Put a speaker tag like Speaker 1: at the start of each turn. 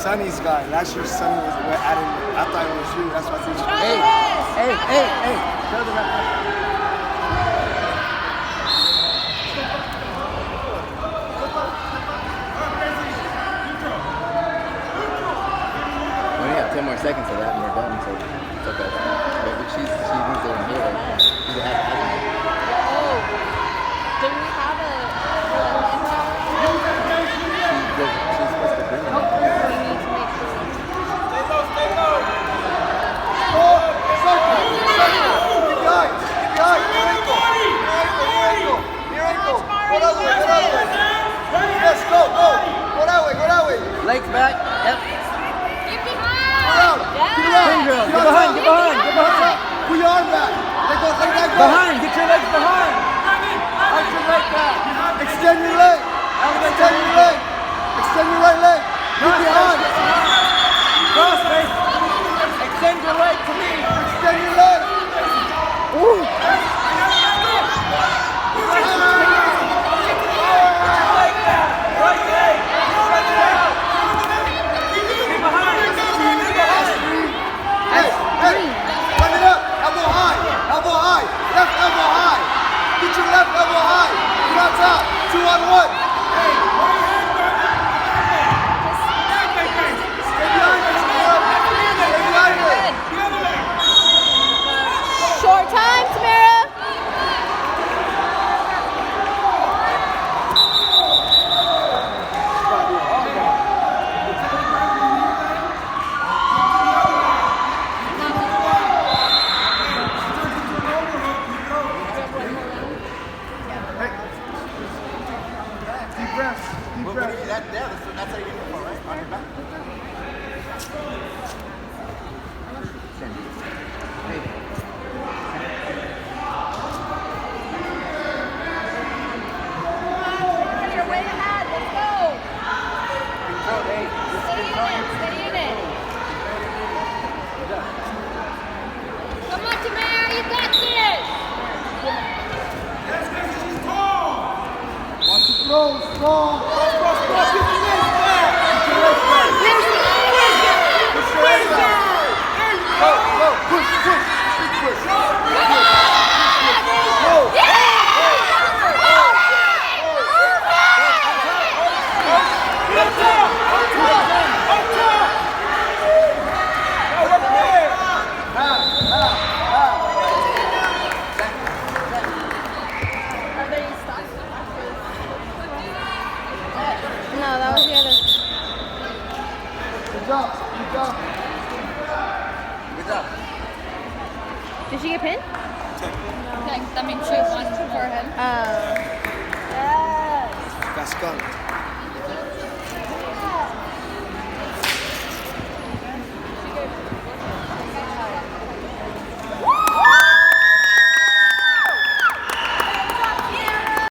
Speaker 1: Sonny's guy. Last year, Sonny was adding. I thought it was you. That's why I said.
Speaker 2: Hey! Show the ref. We only have 10 more seconds of that and we're done, so it's okay. But she needs to hear it. She's a half hour.
Speaker 3: Oh, do we have a
Speaker 2: She's supposed to bring it.
Speaker 3: we need to make sure.
Speaker 1: Stay low. Oh, keep your eye. Near ankle. Go that way. Yes, go. Go that way.
Speaker 2: Legs back. Yep.
Speaker 3: Yeah.
Speaker 2: Get behind.
Speaker 1: Put your arm back. Let that go.
Speaker 2: Behind. Get your legs behind. Arch your leg back.
Speaker 1: Extend your leg. Extend your right leg. Keep your arm.
Speaker 2: Cross face. Extend your leg to me.
Speaker 1: Extend your leg. Ooh. Left elbow high. Get your left elbow high. Get on top. 2-on-1. Stay behind her.
Speaker 3: Short time, Tamira.
Speaker 1: Deep breath. That's how you get the right? On your back.
Speaker 3: You're way ahead. Let's go. Stay in it. Come on, Tamira. You got this.
Speaker 1: Watch it flow. Strong.
Speaker 3: No, that was the other.
Speaker 1: Good job.
Speaker 3: Did she get pinned?
Speaker 4: Okay, that means she won for him.
Speaker 3: Oh. Yes.
Speaker 1: Got skunked.